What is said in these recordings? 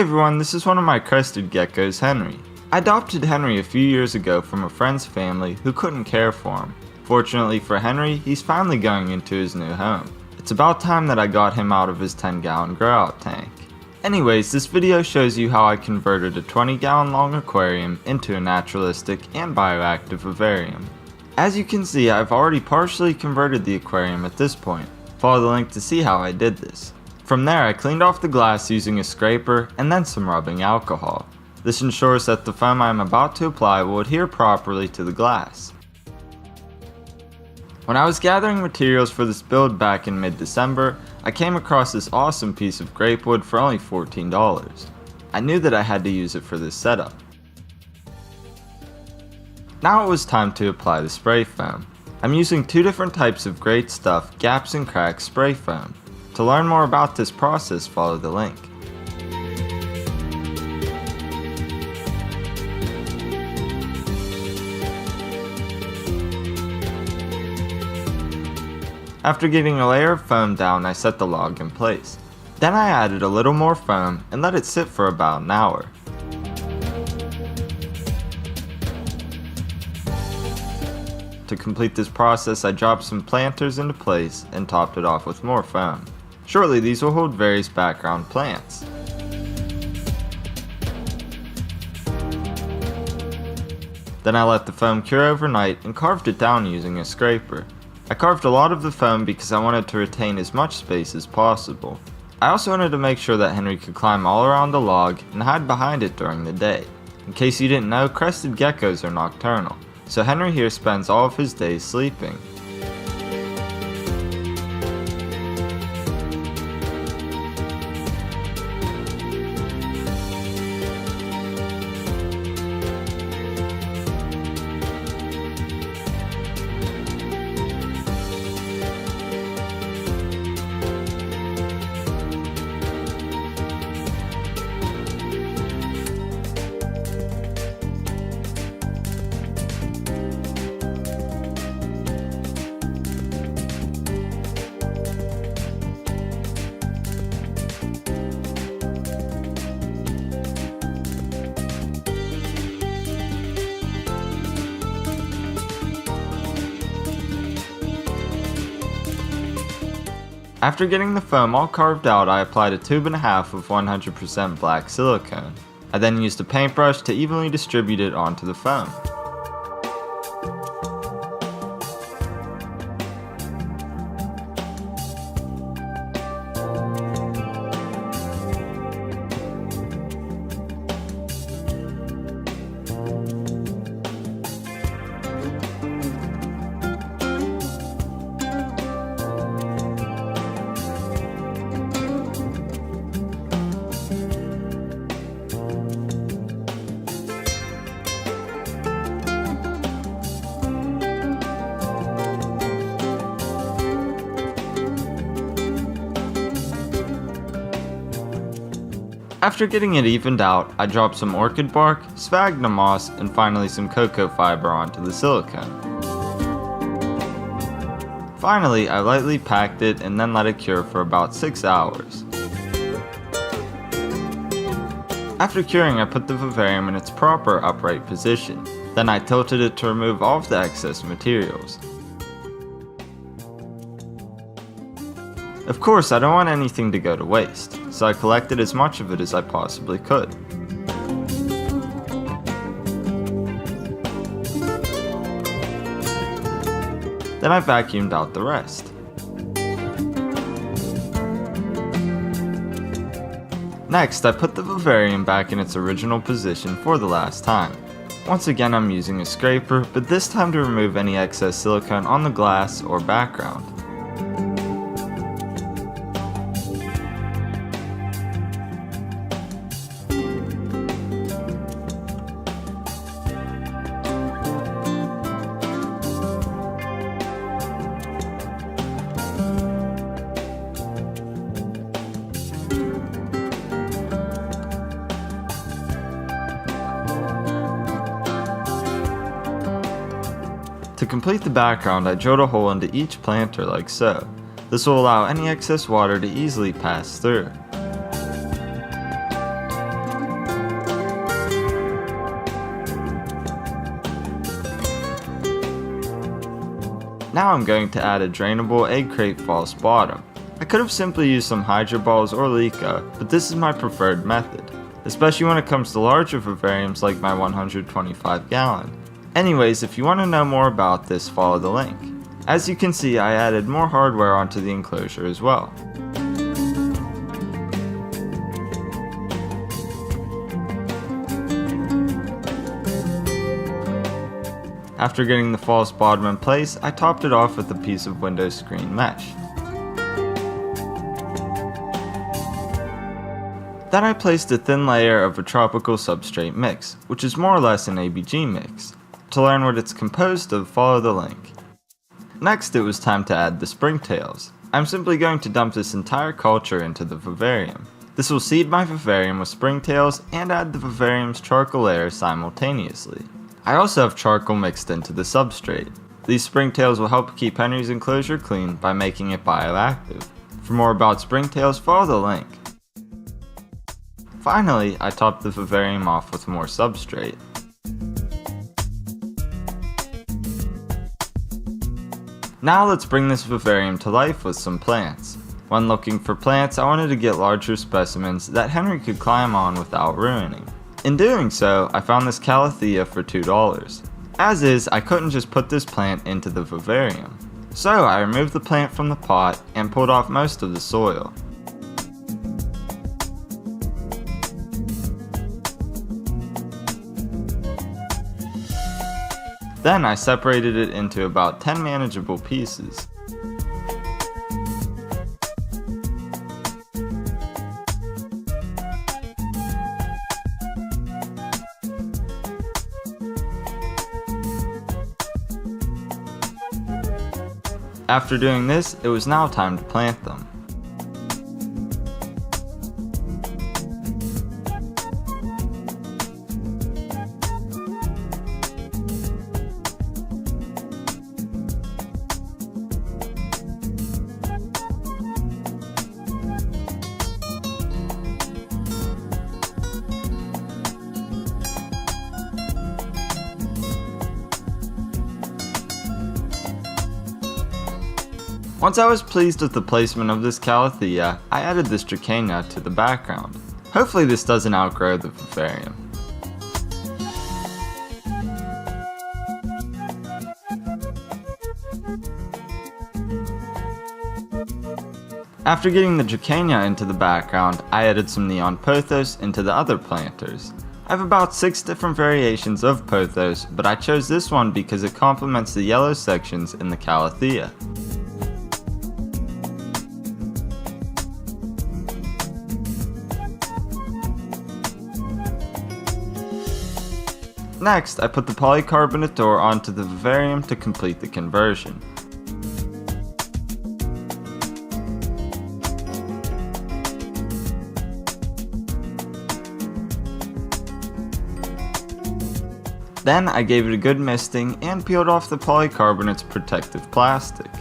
everyone, this is one of my crested geckos, Henry. I adopted Henry a few years ago from a friend's family who couldn't care for him. Fortunately for Henry, he's finally going into his new home. It's about time that I got him out of his 10-gallon grow-out tank. Anyways, this video shows you how I converted a 20-gallon long aquarium into a naturalistic and bioactive vivarium. As you can see, I've already partially converted the aquarium at this point. Follow the link to see how I did this. From there, I cleaned off the glass using a scraper and then some rubbing alcohol. This ensures that the foam I am about to apply will adhere properly to the glass. When I was gathering materials for this build back in mid-December, I came across this awesome piece of grapewood for only $14. I knew that I had to use it for this setup. Now it was time to apply the spray foam. I'm using two different types of great stuff, gaps and cracks spray foam. To learn more about this process, follow the link. After getting a layer of foam down, I set the log in place. Then I added a little more foam and let it sit for about an hour. To complete this process, I dropped some planters into place and topped it off with more foam. Shortly, these will hold various background plants. Then I let the foam cure overnight and carved it down using a scraper. I carved a lot of the foam because I wanted to retain as much space as possible. I also wanted to make sure that Henry could climb all around the log and hide behind it during the day. In case you didn't know, crested geckos are nocturnal, so Henry here spends all of his days sleeping. After getting the foam all carved out, I applied a tube and a half of 100% black silicone. I then used a paintbrush to evenly distribute it onto the foam. After getting it evened out, I dropped some orchid bark, sphagnum moss, and finally some cocoa fiber onto the silicone. Finally, I lightly packed it and then let it cure for about 6 hours. After curing, I put the vivarium in its proper upright position. Then I tilted it to remove all of the excess materials. Of course, I don't want anything to go to waste, so I collected as much of it as I possibly could. Then I vacuumed out the rest. Next, I put the vivarium back in its original position for the last time. Once again, I'm using a scraper, but this time to remove any excess silicone on the glass or background. To complete the background, I drilled a hole into each planter like so. This will allow any excess water to easily pass through. Now I'm going to add a drainable egg crate false bottom. I could have simply used some Hydro Balls or Leca, but this is my preferred method, especially when it comes to larger vivariums like my 125 gallon. Anyways, if you want to know more about this, follow the link. As you can see, I added more hardware onto the enclosure as well. After getting the false bottom in place, I topped it off with a piece of window screen mesh. Then I placed a thin layer of a tropical substrate mix, which is more or less an ABG mix. To learn what it's composed of, follow the link. Next, it was time to add the springtails. I'm simply going to dump this entire culture into the vivarium. This will seed my vivarium with springtails and add the vivarium's charcoal layer simultaneously. I also have charcoal mixed into the substrate. These springtails will help keep Henry's enclosure clean by making it bioactive. For more about springtails, follow the link. Finally, I topped the vivarium off with more substrate. Now let's bring this vivarium to life with some plants. When looking for plants, I wanted to get larger specimens that Henry could climb on without ruining. In doing so, I found this Calathea for $2. As is, I couldn't just put this plant into the vivarium. So I removed the plant from the pot and pulled off most of the soil. Then I separated it into about 10 manageable pieces. After doing this, it was now time to plant them. Once I was pleased with the placement of this Calathea, I added this Gecko to the background. Hopefully this doesn't outgrow the vivarium. After getting the Gecko into the background, I added some neon pothos into the other planters. I have about 6 different variations of pothos, but I chose this one because it complements the yellow sections in the Calathea. Next, I put the polycarbonate door onto the vivarium to complete the conversion. Then I gave it a good misting and peeled off the polycarbonate's protective plastic.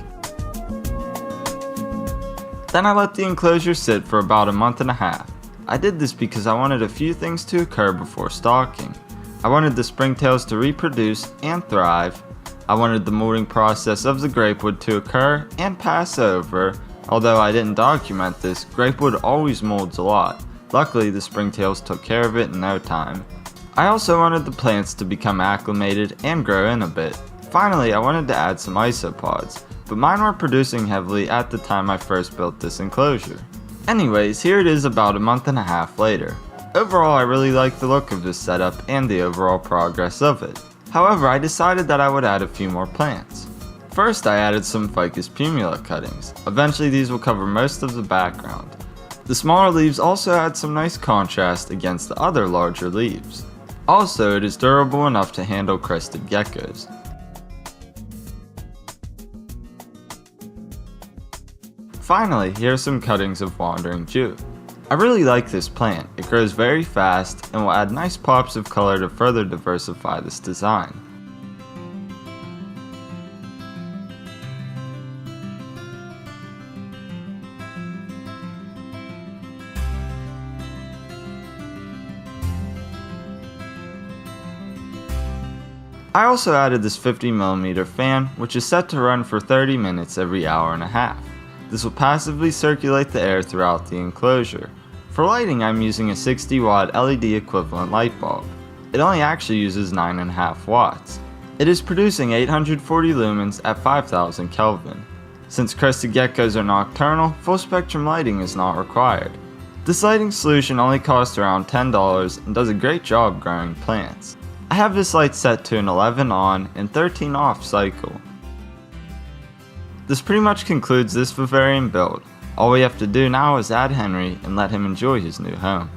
Then I let the enclosure sit for about a month and a half. I did this because I wanted a few things to occur before stalking. I wanted the springtails to reproduce and thrive. I wanted the molding process of the grapewood to occur and pass over. Although I didn't document this, grapewood always molds a lot. Luckily, the springtails took care of it in no time. I also wanted the plants to become acclimated and grow in a bit. Finally, I wanted to add some isopods, but mine were producing heavily at the time I first built this enclosure. Anyways, here it is about a month and a half later. Overall, I really like the look of this setup and the overall progress of it. However, I decided that I would add a few more plants. First, I added some Ficus pumila cuttings. Eventually, these will cover most of the background. The smaller leaves also add some nice contrast against the other larger leaves. Also, it is durable enough to handle crested geckos. Finally, here are some cuttings of Wandering Jew. I really like this plant. It grows very fast and will add nice pops of color to further diversify this design. I also added this 50mm fan, which is set to run for 30 minutes every hour and a half. This will passively circulate the air throughout the enclosure. For lighting, I'm using a 60-watt LED equivalent light bulb. It only actually uses 9.5 watts. It is producing 840 lumens at 5000 Kelvin. Since crested geckos are nocturnal, full spectrum lighting is not required. This lighting solution only costs around $10 and does a great job growing plants. I have this light set to an 11 on and 13 off cycle. This pretty much concludes this vivarium build. All we have to do now is add Henry and let him enjoy his new home.